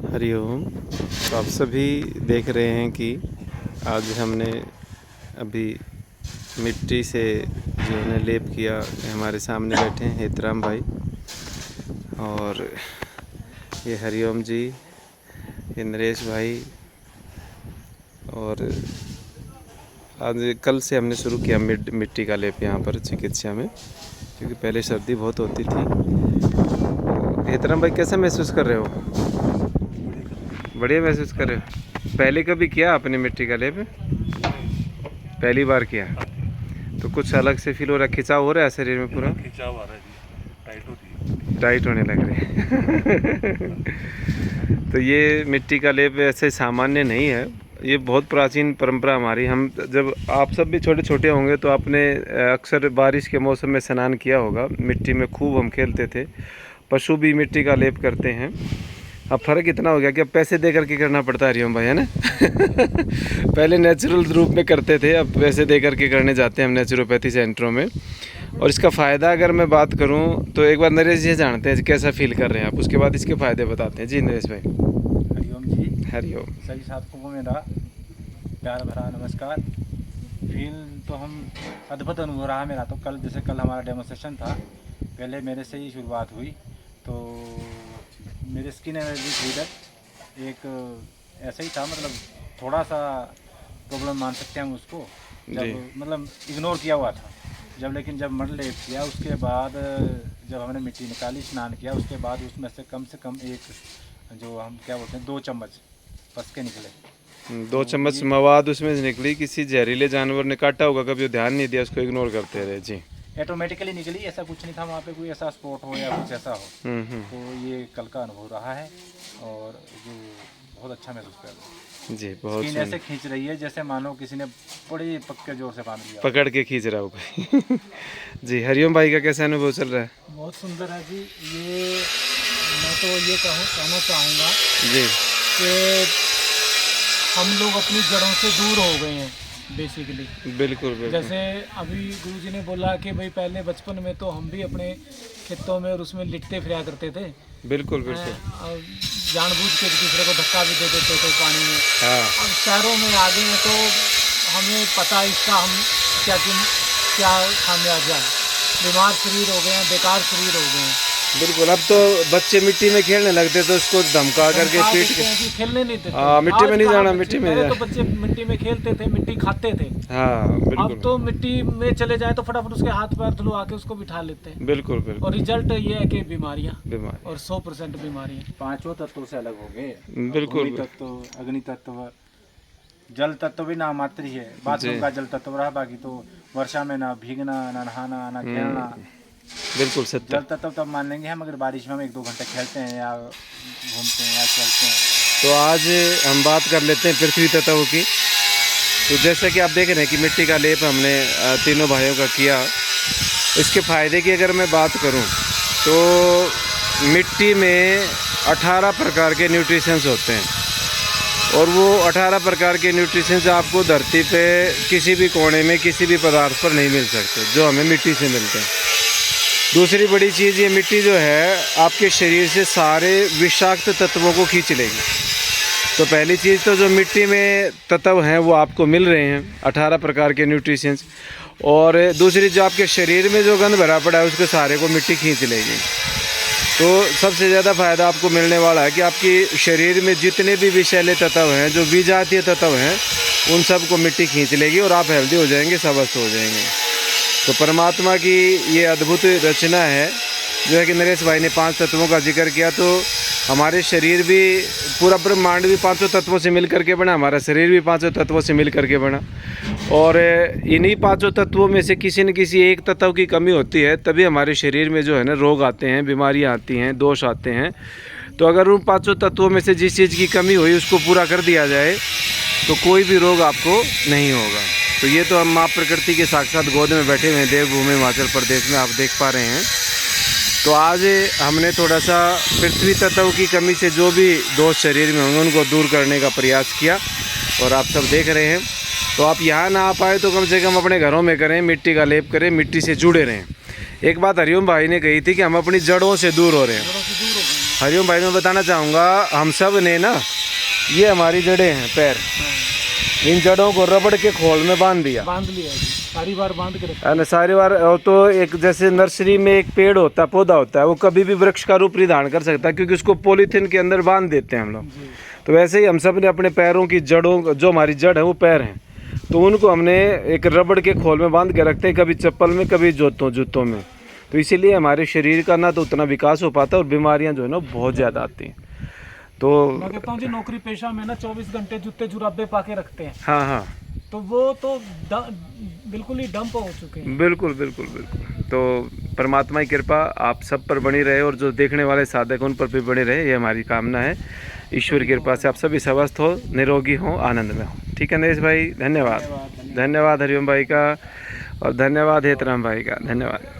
हरिओम। तो आप सभी देख रहे हैं कि आज हमने अभी मिट्टी से जो है लेप किया। हमारे सामने बैठे हैं हेतराम भाई और ये हरिओम जी, ये नरेश भाई। और आज कल से हमने शुरू किया मिट्टी का लेप यहाँ पर चिकित्सा में, क्योंकि पहले सर्दी बहुत होती थी। हेतराम भाई, कैसा महसूस कर रहे हो? बढ़िया महसूस कर रहे हो? पहले कभी किया आपने मिट्टी का लेप? पहली बार किया तो कुछ अलग से फील हो रहा है? खिंचाव हो रहा है शरीर में? पूरा खिंचाव आ रहा है जी, टाइट होने लग रहे हैं। तो ये मिट्टी का लेप ऐसे सामान्य नहीं है, ये बहुत प्राचीन परंपरा हमारी। हम जब आप सब भी छोटे छोटे होंगे तो आपने अक्सर बारिश के मौसम में स्नान किया होगा। मिट्टी में खूब हम खेलते थे। पशु भी मिट्टी का लेप करते हैं। अब फ़र्क इतना हो गया कि अब पैसे दे करके करना पड़ता है हरिओम भाई, है ना? पहले नेचुरल रूप में करते थे, अब पैसे दे करके करने जाते हैं हम नेचुरोपैथी सेंटरों में। और इसका फ़ायदा अगर मैं बात करूं तो एक बार नरेश जी जानते हैं कैसा फील कर रहे हैं आप, उसके बाद इसके फ़ायदे बताते हैं। जी नरेश भाई। हरिओम जी। हरिओम। सभी साथियों को मेरा प्यार भरा नमस्कार। फील तो हम अद्भुत अनुभव रहा मेरा। तो कल हमारा डेमोस्ट्रेशन था। पहले मेरे से ही शुरुआत हुई तो मेरे स्किन एलर्जी थी इधर। एक ऐसा ही था, मतलब थोड़ा सा प्रॉब्लम मान सकते हैं हम उसको, जब मतलब इग्नोर किया हुआ था। लेकिन जब मड लेप किया उसके बाद जब हमने मिट्टी निकाली, स्नान किया, उसके बाद उसमें से कम एक जो हम क्या बोलते हैं 2 चम्मच फंस के निकले। 2 चम्मच मवाद उसमें से निकली। किसी जहरीले जानवर ने काटा होगा, कभी ध्यान नहीं दिया, उसको इग्नोर करते रहे। जी, ऑटोमेटिकली निकली, ऐसा कुछ नहीं था वहाँ पे कोई ऐसा स्पॉट हो या कुछ ऐसा हो। तो ये कल का अनुभव रहा है और जो बहुत अच्छा महसूस कर रहा है। जी, बहुत स्किन ऐसे खींच रही है जैसे मानो किसी ने बड़ी पक्के जोर से बांध लिया, पकड़ के खींच रहा होगा। जी, हरिओम भाई का कैसा अनुभव चल रहा है? बहुत सुंदर है जी। ये मैं तो ये कहना चाहूँगा जी कि हम लोग अपनी जड़ों से दूर हो गए हैं बेसिकली। बिल्कुल। जैसे अभी गुरुजी ने बोला कि भाई पहले बचपन में तो हम भी अपने खेतों में और उसमें लिटते फिरा करते थे। बिल्कुल। जानबूझ के एक दूसरे को धक्का भी दे देते थे पानी में। हाँ। अब शहरों में आ गए हैं तो हमें पता है इसका हम क्या खामियाजा है। बीमार शरीर हो गए हैं, बेकार शरीर हो गए हैं। बिल्कुल। अब तो बच्चे मिट्टी में खेलने लगते तो उसको धमका करके पीट के खेलने नहीं देते। हाँ, मिट्टी में नहीं जाना, मिट्टी में पहले तो बच्चे मिट्टी में खेलते थे, मिट्टी खाते थे। हाँ बिल्कुल। अब तो मिट्टी में चले जाए तो फटाफट उसके हाथ पैर धुलवा के उसको बिठा लेते हैं। बिल्कुल। और रिजल्ट ये है कि बीमारियां बीमारी और 100% बीमारियां 5 तत्वों से अलग हो गए। बिल्कुल। भूमि तत्व, अग्नि तत्व, जल तत्व भी ना मात्र ही है। बाथरूम का जल तत्व रहा, बाकी तो वर्षा में ना भीगना, ना नहाना, ना खेलना। बिल्कुल सत्य। जल तत्व तब मान लेंगे हम अगर बारिश में हम 1-2 घंटे खेलते हैं या घूमते हैं या खेलते हैं। तो आज हम बात कर लेते हैं पृथ्वी तत्व की। तो जैसा कि आप देख रहे हैं कि मिट्टी का लेप हमने तीनों भाइयों का किया। इसके फ़ायदे की अगर मैं बात करूं तो मिट्टी में 18 प्रकार के न्यूट्रिशंस होते हैं और वो 18 प्रकार के न्यूट्रिशंस आपको धरती पे किसी भी कोने में किसी भी पदार्थ पर नहीं मिल सकते, जो हमें मिट्टी से मिलते हैं। दूसरी बड़ी चीज़, ये मिट्टी जो है आपके शरीर से सारे विषाक्त तत्वों को खींच लेगी। तो पहली चीज़ तो जो मिट्टी में तत्व हैं वो आपको मिल रहे हैं, 18 प्रकार के न्यूट्रिशंस। और दूसरी जो आपके शरीर में जो गंद भरा पड़ा है उसके सारे को मिट्टी खींच लेगी। तो सबसे ज़्यादा फ़ायदा आपको मिलने वाला है कि आपकी शरीर में जितने भी विषैले तत्व हैं, जो विजातीय तत्व हैं, उन सब को मिट्टी खींच लेगी और आप हेल्दी हो जाएंगे, स्वस्थ हो जाएंगे। तो परमात्मा की ये अद्भुत रचना है जो है कि नरेश भाई ने 5 तत्वों का जिक्र किया। तो हमारे शरीर भी, पूरा ब्रह्मांड भी 5 तत्वों से मिल करके बना, हमारा शरीर भी 5 तत्वों से मिल करके बना। और इन्हीं 5 तत्वों में से किसी न किसी एक तत्व की कमी होती है, तभी हमारे शरीर में जो है ना रोग आते हैं, बीमारियां आती हैं, दोष आते हैं। तो अगर उन 5 तत्वों में से जिस चीज़ की कमी हुई उसको पूरा कर दिया जाए तो कोई भी रोग आपको नहीं होगा। तो ये तो हम माँ प्रकृति के साक्षात गोद में बैठे हुए हैं देवभूमि हिमाचल प्रदेश में, आप देख पा रहे हैं। तो आज हमने थोड़ा सा पृथ्वी तत्व की कमी से जो भी दोष शरीर में होंगे उनको दूर करने का प्रयास किया और आप सब देख रहे हैं। तो आप यहाँ ना आ पाए तो कम से कम अपने घरों में करें, मिट्टी का लेप करें, मिट्टी से जुड़े रहें। एक बात हरिओम भाई ने कही थी कि हम अपनी जड़ों से दूर हो रहे हैं। हरिओम भाई, मैं बताना चाहूँगा हम सब ने ना, ये हमारी जड़ें हैं, पैर, इन जड़ों को रबड़ के खोल में बांध दिया, बांध लिया जी, सारी बार बांध के रखा। है ना, सारी बार। और तो एक जैसे नर्सरी में एक पेड़ होता है, पौधा होता है, वो कभी भी वृक्ष का रूप नहीं धारण कर सकता, क्योंकि उसको पॉलीथीन के अंदर बांध देते हैं हम लोग। तो वैसे ही हम सब ने अपने पैरों की जड़ों, जो हमारी जड़ है वो पैर हैं, तो उनको हमने एक रबड़ के खोल में बांध के रखते हैं, कभी चप्पल में, कभी जूतों में। तो इसीलिए हमारे शरीर का ना तो उतना विकास हो पाता है, और बीमारियां जो है ना बहुत ज़्यादा आती हैं। तो मैं कहता हूँ जी, नौकरी पेशा में ना 24 घंटे जूते जुराबे पाके रखते हैं, हाँ हाँ, तो वो तो बिल्कुल ही डंप हो चुके हैं। बिल्कुल बिल्कुल बिल्कुल। तो परमात्मा की कृपा आप सब पर बनी रहे, और जो देखने वाले साधक उन पर भी बनी रहे, ये हमारी कामना है। ईश्वर की कृपा से आप सभी स्वस्थ हो, निरोगी हो, आनंद में हो। ठीक है नरेश भाई, धन्यवाद। धन्यवाद हरिओम भाई का, और धन्यवाद हेतराम भाई का, धन्यवाद।